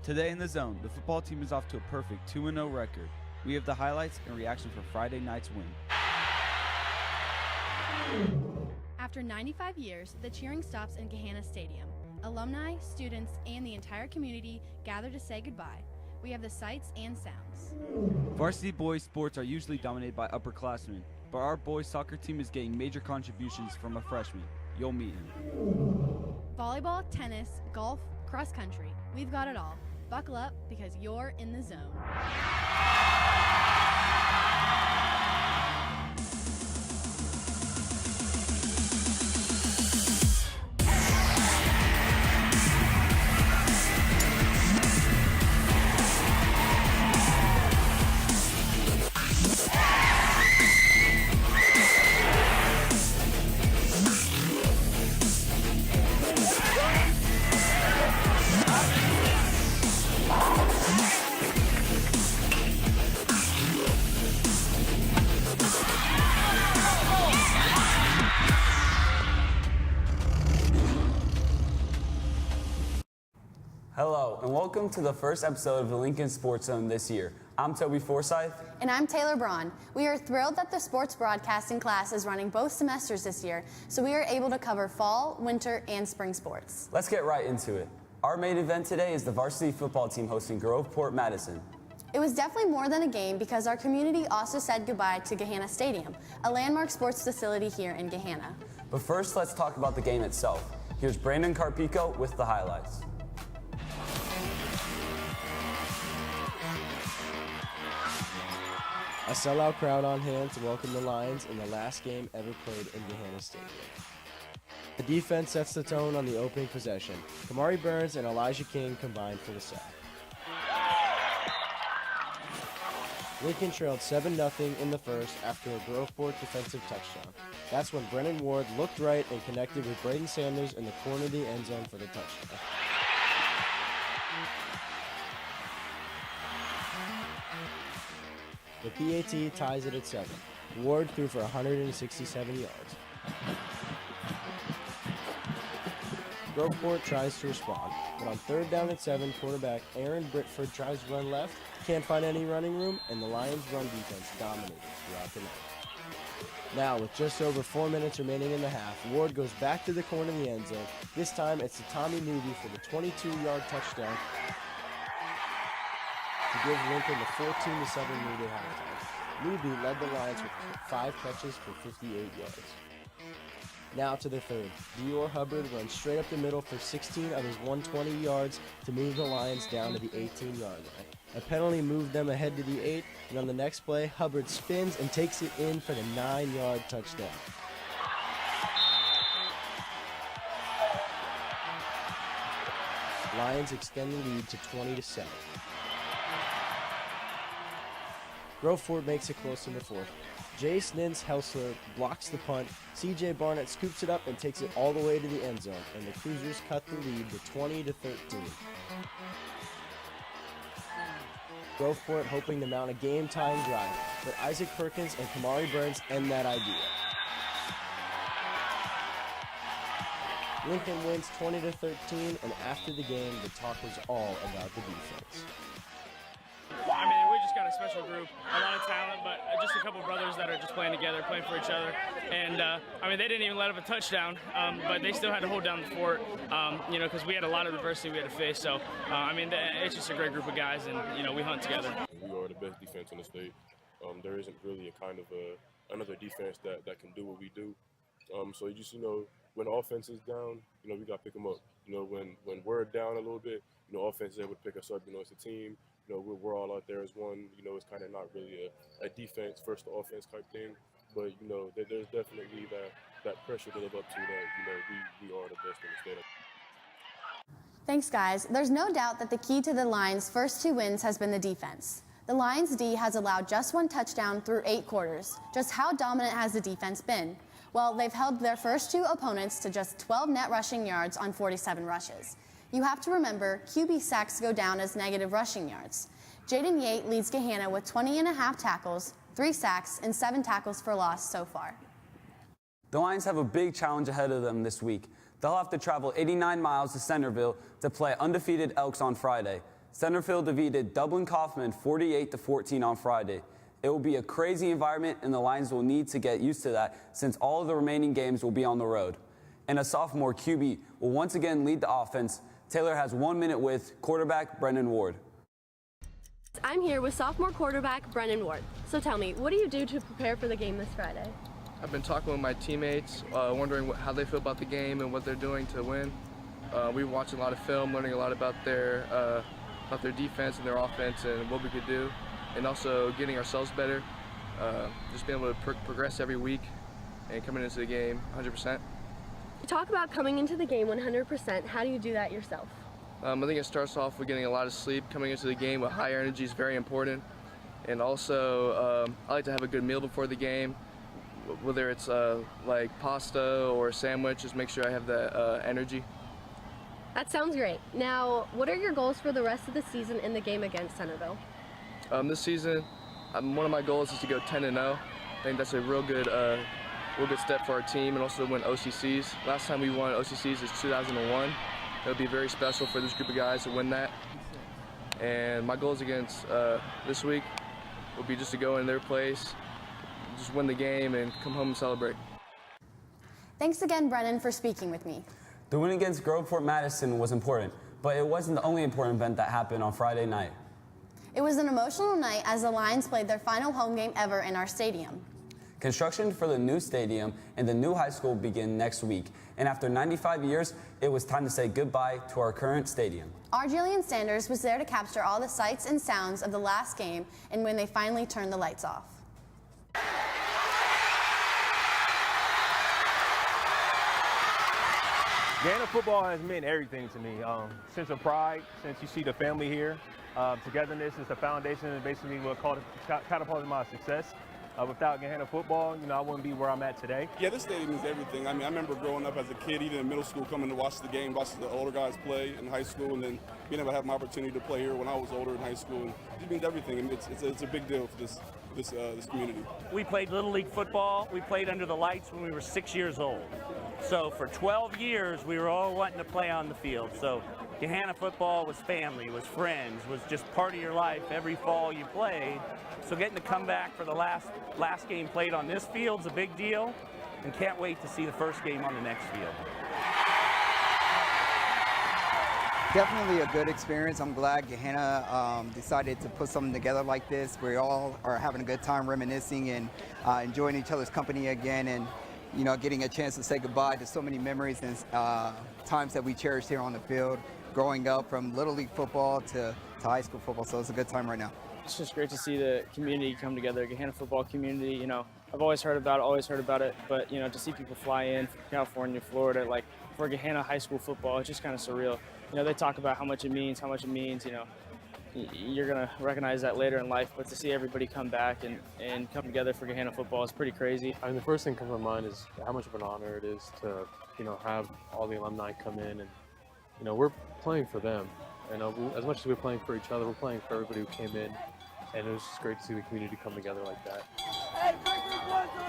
Today in the Zone, the football team is off to a perfect 2-0 record. We have the highlights and reaction for Friday night's win. After 95 years, the cheering stops in Gahanna Stadium. Alumni, students, and the entire community gather to say goodbye. We have the sights and sounds. Varsity boys sports are usually dominated by upperclassmen, but our boys soccer team is getting major contributions from a freshman. You'll meet him. Volleyball, tennis, golf, cross country. We've got it all. Buckle up because you're in the zone. Hello, and welcome to the first episode of the Lincoln Sports Zone this year. I'm Toby Forsyth. And I'm Taylor Braun. We are thrilled that the sports broadcasting class is running both semesters this year, so we are able to cover fall, winter, and spring sports. Let's get right into it. Our main event today is the varsity football team hosting Groveport Madison. It was definitely more than a game because our community also said goodbye to Gahanna Stadium, a landmark sports facility here in Gahanna. But first, let's talk about the game itself. Here's Brandon Carpico with the highlights. A sellout crowd on hand to welcome the Lions in the last game ever played in Gahanna Stadium. The defense sets the tone on the opening possession. Kamari Burns and Elijah King combined for the sack. Lincoln trailed 7-0 in the first after a Groveport defensive touchdown. That's when Brennan Ward looked right and connected with Braden Sanders in the corner of the end zone for the touchdown. The PAT ties it at 7. Ward threw for 167 yards. Groveport tries to respond, but on 3rd down and 7, quarterback Aaron Britford tries to run left, can't find any running room, and the Lions' run defense dominated throughout the night. Now, with just over 4 minutes remaining in the half, Ward goes back to the corner of the end zone. This time, it's to Tommy Newby for the 22-yard touchdown to give Lincoln the 14-7 lead at halftime. Newby led the Lions with 5 catches for 58 yards. Now to the third. Dior Hubbard runs straight up the middle for 16 of his 120 yards to move the Lions down to the 18-yard line. A penalty moved them ahead to the 8, and on the next play, Hubbard spins and takes it in for the 9-yard touchdown. Lions extend the lead to 20-7. Groveport makes it close in the fourth. Jace Nins-Helsler blocks the punt, CJ Barnett scoops it up and takes it all the way to the end zone, and the Cruisers cut the lead to 20-13. Groveport hoping to mount a game-tying drive, but Isaac Perkins and Kamari Burns end that idea. Lincoln wins 20-13, and after the game, the talk was all about the defense. I mean, we just got a special group, a lot of talent, but just a couple of brothers that are just playing together, playing for each other. And, I mean, they didn't even let up a touchdown, but they still had to hold down the fort, you know, because we had a lot of adversity we had to face. So, I mean, it's just a great group of guys, and, you know, we hunt together. We are the best defense in the state. There isn't really a kind of another defense that can do what we do. So you just, you know, when offense is down, you know, we got to pick them up. You know, when we're down a little bit, you know, offense is able to pick us up. You know, it's a team. You know, we're all out there as one. You know, it's kind of not really a defense first offense type thing. But, you know, there's definitely that pressure to live up to that, you know, we are the best in the state. Thanks, guys. There's no doubt that the key to the Lions' first 2 wins has been the defense. The Lions' D has allowed just 1 touchdown through 8 quarters. Just how dominant has the defense been? Well, they've held their first 2 opponents to just 12 net rushing yards on 47 rushes. You have to remember, QB sacks go down as negative rushing yards. Jaden Yate leads Gahanna with 20.5 tackles, 3 sacks, and 7 tackles for loss so far. The Lions have a big challenge ahead of them this week. They'll have to travel 89 miles to Centerville to play undefeated Elks on Friday. Centerfield defeated Dublin Kaufman 48-14 on Friday. It will be a crazy environment, and the Lions will need to get used to that since all of the remaining games will be on the road. And a sophomore QB will once again lead the offense. Taylor has 1 minute with quarterback Brennan Ward. I'm here with sophomore quarterback Brennan Ward. So tell me, what do you do to prepare for the game this Friday? I've been talking with my teammates, wondering how they feel about the game and what they're doing to win. We've been watching a lot of film, learning a lot about their defense and their offense and what we could do, and also getting ourselves better, just being able to progress every week and coming into the game 100%. You talk about coming into the game 100%. How do you do that yourself? I think it starts off with getting a lot of sleep. Coming into the game with high energy is very important. And also, I like to have a good meal before the game, whether it's like pasta or a sandwich, just make sure I have that energy. That sounds great. Now, what are your goals for the rest of the season in the game against Centerville? This season, one of my goals is to go 10-0. I think that's a real good step for our team, and also to win OCCs. Last time we won OCCs is 2001. It would be very special for this group of guys to win that. And my goals against this week will be just to go in their place, just win the game, and come home and celebrate. Thanks again, Brennan, for speaking with me. The win against Groveport Madison was important, but it wasn't the only important event that happened on Friday night. It was an emotional night as the Lions played their final home game ever in our stadium. Construction for the new stadium and the new high school begin next week, and after 95 years, it was time to say goodbye to our current stadium. Our Jillian Sanders was there to capture all the sights and sounds of the last game and when they finally turned the lights off. Gahanna football has meant everything to me. Sense of pride, since you see the family here. Togetherness is the foundation and basically what catapulted my success. Without Gahanna football, I wouldn't be where I'm at today. Yeah, this stadium is everything. I mean, I remember growing up as a kid, even in middle school, coming to watch the game, watch the older guys play in high school, and then being able to have my opportunity to play here when I was older in high school. And it means everything. And it's a big deal for this community. We played Little League football. We played under the lights when we were 6 years old. So for 12 years, we were all wanting to play on the field. So Gahanna football was family, was friends, was just part of your life every fall you played. So getting to come back for the last game played on this field's a big deal, and can't wait to see the first game on the next field. Definitely a good experience. I'm glad Gahanna decided to put something together like this. We all are having a good time reminiscing and enjoying each other's company again, and getting a chance to say goodbye to so many memories and times that we cherished here on the field, growing up from Little League football to high school football. So it's a good time right now. It's just great to see the community come together, Gahanna football community. I've always heard about it, but to see people fly in from California, Florida, like for Gahanna high school football, it's just kind of surreal. They talk about how much it means, you're gonna recognize that later in life, but to see everybody come back and come together for Gahanna football is pretty crazy. I mean, the first thing that comes to mind is how much of an honor it is to, have all the alumni come in, and, we're playing for them. As much as we're playing for each other, we're playing for everybody who came in, and it was just great to see the community come together like that.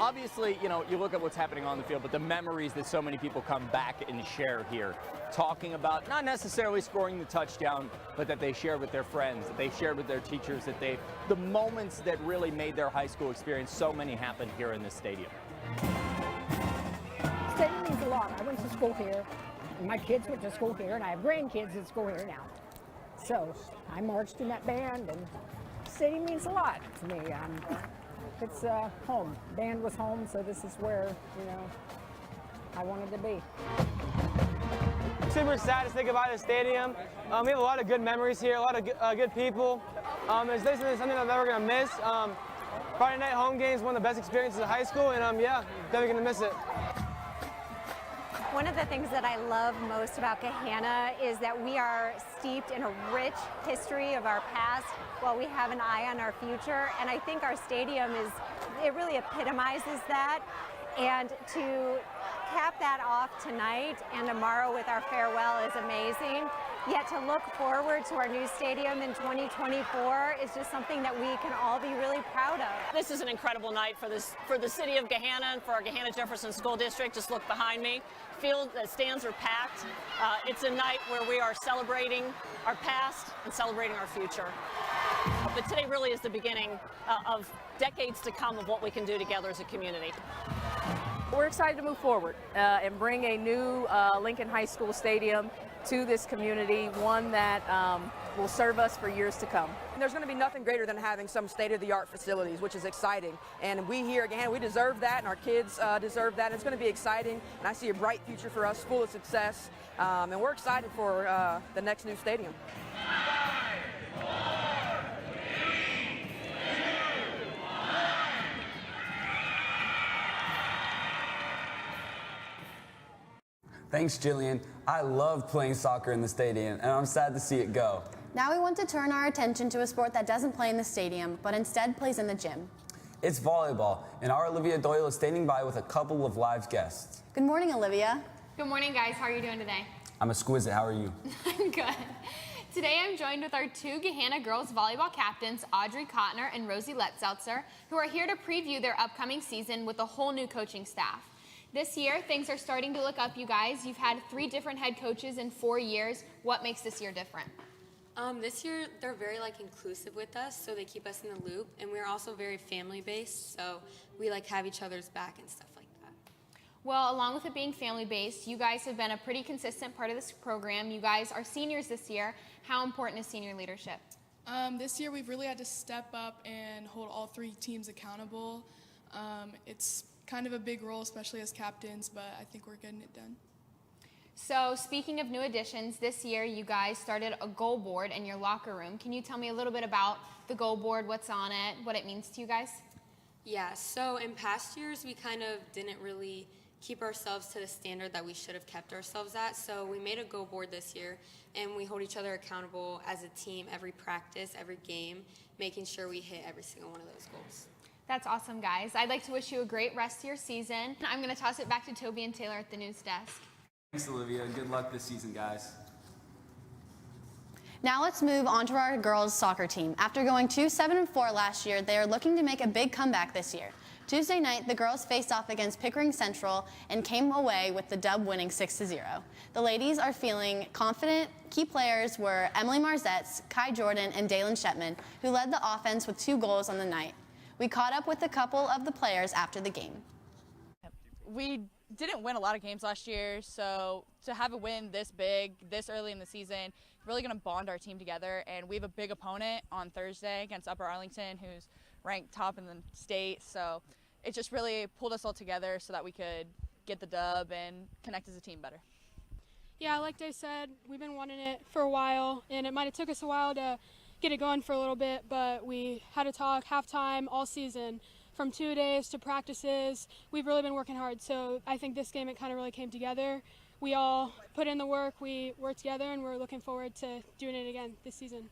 Obviously, you look at what's happening on the field, but the memories that so many people come back and share here, talking about not necessarily scoring the touchdown, but that they shared with their friends, that they shared with their teachers, the moments that really made their high school experience, so many happened here in this stadium. Stadium means a lot. I went to school here, and my kids went to school here, and I have grandkids at school here now. So I marched in that band, and stadium means a lot to me. It's home. Band was home, so this is where, I wanted to be. Super excited to say goodbye to the stadium. We have a lot of good memories here, a lot of good people. It's something I'm never going to miss. Friday night home game is one of the best experiences of high school, and definitely going to miss it. One of the things that I love most about Gahanna is that we are steeped in a rich history of our past while we have an eye on our future. And I think our stadium it really epitomizes that. And to cap that off tonight and tomorrow with our farewell is amazing. Yet to look forward to our new stadium in 2024 is just something that we can all be really proud of. This is an incredible night for the city of Gahanna and for our Gahanna Jefferson School District. Just look behind me. The stands are packed. It's a night where we are celebrating our past and celebrating our future. But today really is the beginning of decades to come of what we can do together as a community. We're excited to move forward and bring a new Lincoln High School stadium to this community, one that will serve us for years to come. There's going to be nothing greater than having some state-of-the-art facilities, which is exciting. And we here again, we deserve that, and our kids deserve that. It's going to be exciting, and I see a bright future for us, full of success. And we're excited for the next new stadium. Thanks, Jillian. I love playing soccer in the stadium, and I'm sad to see it go. Now we want to turn our attention to a sport that doesn't play in the stadium, but instead plays in the gym. It's volleyball, and our Olivia Doyle is standing by with a couple of live guests. Good morning, Olivia. Good morning, guys. How are you doing today? I'm exquisite. How are you? I'm good. Today I'm joined with our two Gahanna girls volleyball captains, Audrey Kottner and Rosie Letzeltzer, who are here to preview their upcoming season with a whole new coaching staff. This year, things are starting to look up, you guys. You've had 3 different head coaches in 4 years. What makes this year different? This year, they're very inclusive with us, so they keep us in the loop, and we're also very family-based, so we have each other's back and stuff like that. Well, along with it being family-based, you guys have been a pretty consistent part of this program. You guys are seniors this year. How important is senior leadership? This year, we've really had to step up and hold all 3 teams accountable. It's kind of a big role, especially as captains, but I think we're getting it done. So speaking of new additions, this year you guys started a goal board in your locker room. Can you tell me a little bit about the goal board, what's on it, what it means to you guys? Yeah, so in past years, we kind of didn't really keep ourselves to the standard that we should have kept ourselves at, so we made a goal board this year, and we hold each other accountable as a team every practice, every game, making sure we hit every single one of those goals. That's awesome, guys. I'd like to wish you a great rest of your season. I'm going to toss it back to Toby and Taylor at the news desk. Thanks, Olivia. Good luck this season, guys. Now let's move on to our girls soccer team. After going 2-7-4 last year, they are looking to make a big comeback this year. Tuesday night, the girls faced off against Pickering Central and came away with the dub, winning 6-0. The ladies are feeling confident. Key players were Emily Marzetts, Kai Jordan, and Dalen Shetman, who led the offense with 2 goals on the night. We caught up with a couple of the players after the game. We didn't win a lot of games last year, so to have a win this big, this early in the season, really going to bond our team together. And we have a big opponent on Thursday against Upper Arlington, who's ranked top in the state. So it just really pulled us all together so that we could get the dub and connect as a team better. Yeah, like they said, we've been wanting it for a while, and it might have took us a while to get it going for a little bit, but we had a talk halftime all season, from 2 days to practices. We've really been working hard, so I think this game it kind of really came together. We all put in the work, we worked together, and we're looking forward to doing it again this season.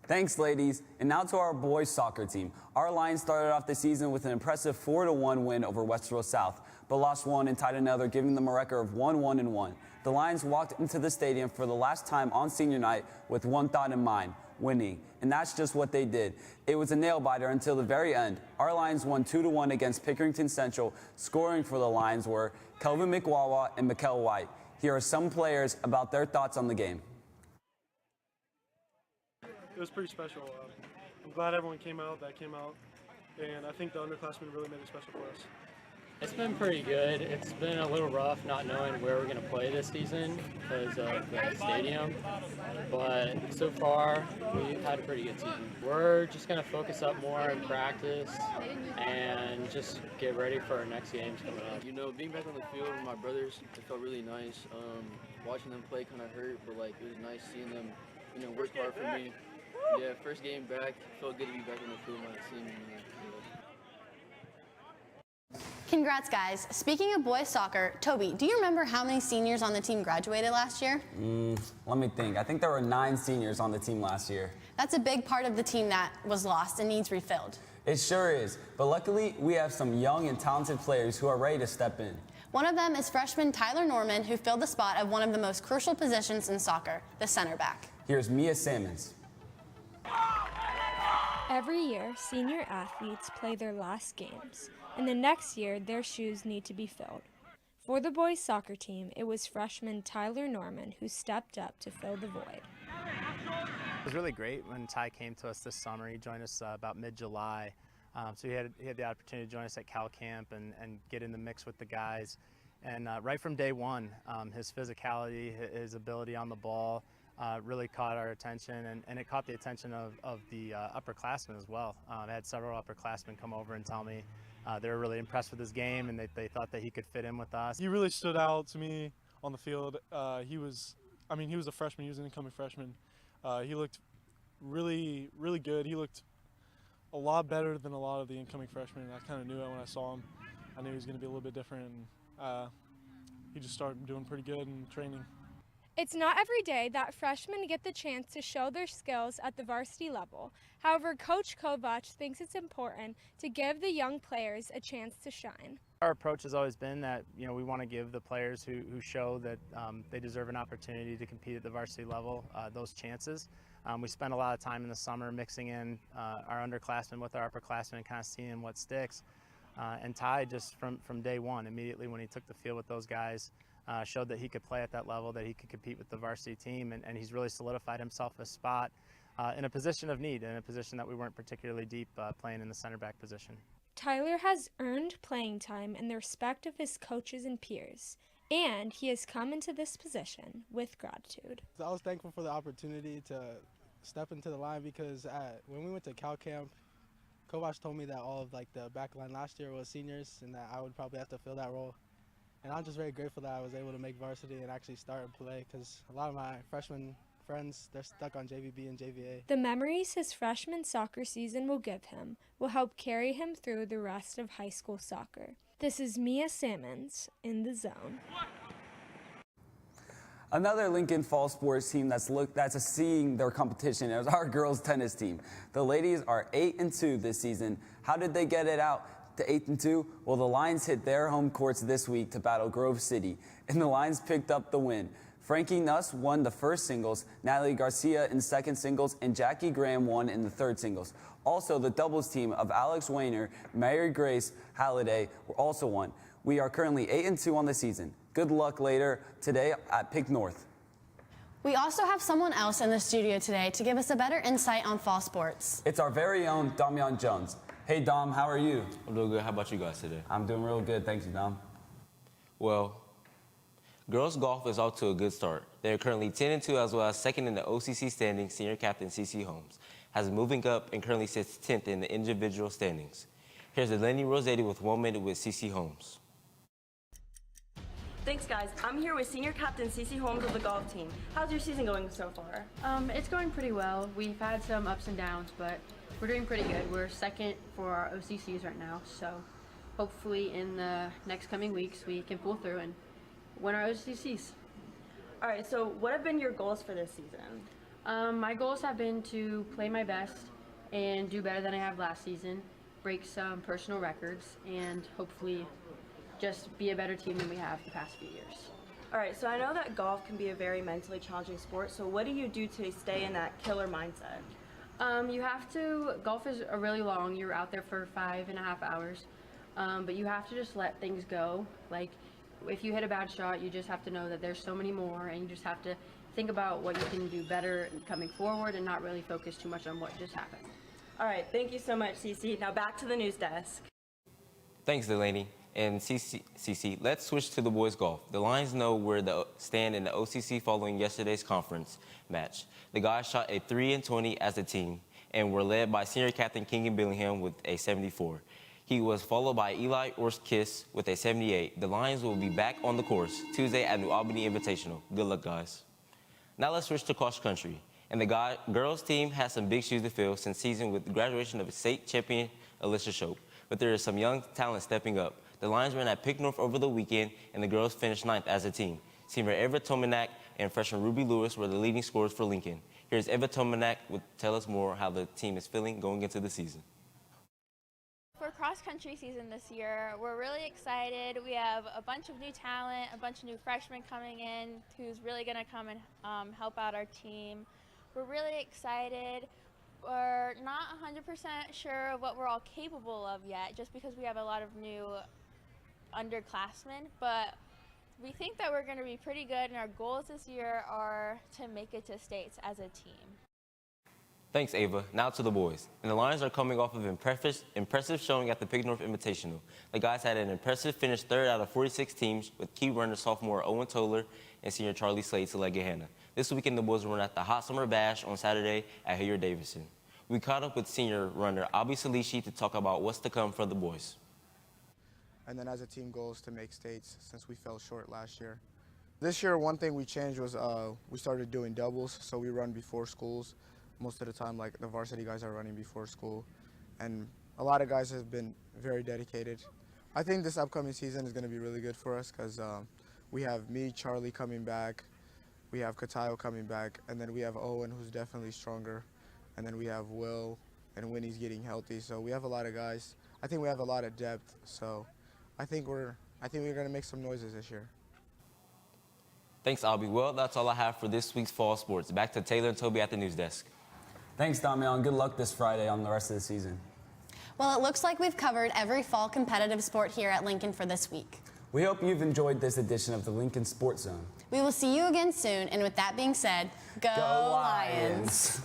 Thanks, ladies. And now to our boys soccer team. Our Lions started off the season with an impressive 4-1 win over Westboro South, but lost one and tied another, giving them a record of 1-1-1. The Lions walked into the stadium for the last time on senior night with one thought in mind: winning. And that's just what they did. It was a nail-biter until the very end. Our Lions won 2-1 against Pickerington Central. Scoring for the Lions were Kelvin McWawa and Mikkel White. Here are some players about their thoughts on the game. It was pretty special. I'm glad everyone came out, and I think the underclassmen really made it special for us. It's been pretty good. It's been a little rough not knowing where we're going to play this season because of the stadium, but so far we've had a pretty good season. We're just going to focus up more in practice and just get ready for our next games coming up. You know, being back on the field with my brothers, it felt really nice. Watching them play kind of hurt, but it was nice seeing them, work hard for me. Yeah, first game back, felt good to be back on the field, seeing them. Congrats, guys. Speaking of boys soccer, Toby, do you remember how many seniors on the team graduated last year? Let me think. I think there were 9 seniors on the team last year. That's a big part of the team that was lost and needs refilled. It sure is. But luckily, we have some young and talented players who are ready to step in. One of them is freshman Tyler Norman, who filled the spot of one of the most crucial positions in soccer, the center back. Here's Mia Sammons. Every year, senior athletes play their last games, and the next year their shoes need to be filled. For the boys' soccer team, it was freshman Tyler Norman who stepped up to fill the void. It was really great when Ty came to us this summer. He joined us about mid-July. So he had the opportunity to join us at Cal Camp and get in the mix with the guys. And right from day one, his physicality, his ability on the ball really caught our attention, and it caught the attention of the upperclassmen as well. I had several upperclassmen come over and tell me they were really impressed with his game, and they thought that he could fit in with us. He really stood out to me on the field. He was a freshman. He was an incoming freshman. He looked really, really good. He looked a lot better than a lot of the incoming freshmen. I kind of knew it when I saw him. I knew he was going to be a little bit different, and he just started doing pretty good in training. It's not every day that freshmen get the chance to show their skills at the varsity level. However, Coach Kovac thinks it's important to give the young players a chance to shine. Our approach has always been that we want to give the players who show that they deserve an opportunity to compete at the varsity level those chances. We spend a lot of time in the summer mixing in our underclassmen with our upperclassmen and kind of seeing what sticks. And Ty, just from day one, immediately when he took the field with those guys, showed that he could play at that level, that he could compete with the varsity team, and he's really solidified himself a spot in a position of need, in a position that we weren't particularly deep playing in the center back position. Tyler has earned playing time and the respect of his coaches and peers, and he has come into this position with gratitude. I was thankful for the opportunity to step into the line because when we went to Cal Camp, Kovac told me that all of the back line last year was seniors and that I would probably have to fill that role. And I'm just very grateful that I was able to make varsity and actually start and play because a lot of my freshman friends, they're stuck on JVB and JVA. The memories his freshman soccer season will give him will help carry him through the rest of high school soccer. This is Mia Sammons in the Zone. Another Lincoln Falls sports team that's seeing their competition is our girls tennis team. The ladies are 8-2 this season. How did they get it out to 8-2? Well, the Lions hit their home courts this week to battle Grove City, and the Lions picked up the win. Frankie Nuss won the first singles, Natalie Garcia in second singles, and Jackie Graham won in the third singles. Also, the doubles team of Alex Wayner, Mary Grace Halliday also won. We are currently 8-2 on the season. Good luck later today at Pick North. We also have someone else in the studio today to give us a better insight on fall sports. It's our very own Damian Jones. Hey Dom, how are you? I'm doing good. How about you guys today? I'm doing real good, thank you, Dom. Well, girls golf is off to a good start. They're currently 10-2 as well as second in the OCC standings. Senior captain CC Holmes has been moving up and currently sits 10th in the individual standings. Here's Delaney Rossetti with 1 minute with CC Holmes. Thanks, guys. I'm here with senior captain CC Holmes of the golf team. How's your season going so far? It's going pretty well. We've had some ups and downs, but we're doing pretty good. We're second for our OCCs right now, so hopefully in the next coming weeks we can pull through and win our OCCs. All right, so what have been your goals for this season? My goals have been to play my best and do better than I have last season, break some personal records, and hopefully just be a better team than we have the past few years. All right, so I know that golf can be a very mentally challenging sport, so what do you do to stay in that killer mindset? Golf is really long. You're out there for 5.5 hours, but you have to just let things go. Like, if you hit a bad shot, you just have to know that there's so many more, and you just have to think about what you can do better coming forward and not really focus too much on what just happened. All right, thank you so much, CC. Now back to the news desk. Thanks, Delaney. And CC, let's switch to the boys golf. The Lions know where they stand in the OCC following yesterday's conference match. The guys shot a 3-20 as a team and were led by senior captain Kingan Billingham with a 74. He was followed by Eli Orskis with a 78. The Lions will be back on the course Tuesday at New Albany Invitational. Good luck, guys. Now let's switch to cross country. And the girls team has some big shoes to fill since season with the graduation of state champion Alicia Shope. But there is some young talent stepping up. The Lions ran at Pick North over the weekend, and the girls finished 9th as a team. Senior Eva Tomanak and freshman Ruby Lewis were the leading scorers for Lincoln. Here's Eva Tomanak to tell us more how the team is feeling going into the season. For cross-country season this year. We're really excited. We have a bunch of new talent, a bunch of new freshmen coming in who's really going to come and help out our team. We're really excited. We're not 100% sure of what we're all capable of yet, just because we have a lot of new underclassmen, but we think that we're going to be pretty good, and our goals this year are to make it to states as a team. Thanks, Ava. Now to the boys. And the Lions are coming off of impressive showing at the Pick North Invitational. The guys had an impressive finish third out of 46 teams with key runner sophomore Owen Toller and senior Charlie Slade to lead Gahanna. This weekend, the boys will run at the Hot Summer Bash on Saturday at Hilliard-Davidson. We caught up with senior runner Abi Salishi to talk about what's to come for the boys. And then as a team goal is to make states since we fell short last year. This year, one thing we changed was we started doing doubles, so we run before schools. Most of the time, like the varsity guys are running before school, and a lot of guys have been very dedicated. I think this upcoming season is going to be really good for us because we have me, Charlie coming back, we have Katayo coming back, and then we have Owen, who's definitely stronger, and then we have Will and Winnie's getting healthy. So we have a lot of guys. I think we have a lot of depth. So I think we're going to make some noises this year. Thanks, Albie. Well, that's all I have for this week's fall sports. Back to Taylor and Toby at the news desk. Thanks, Damian. Good luck this Friday on the rest of the season. Well, it looks like we've covered every fall competitive sport here at Lincoln for this week. We hope you've enjoyed this edition of the Lincoln Sports Zone. We will see you again soon, and with that being said, go Lions!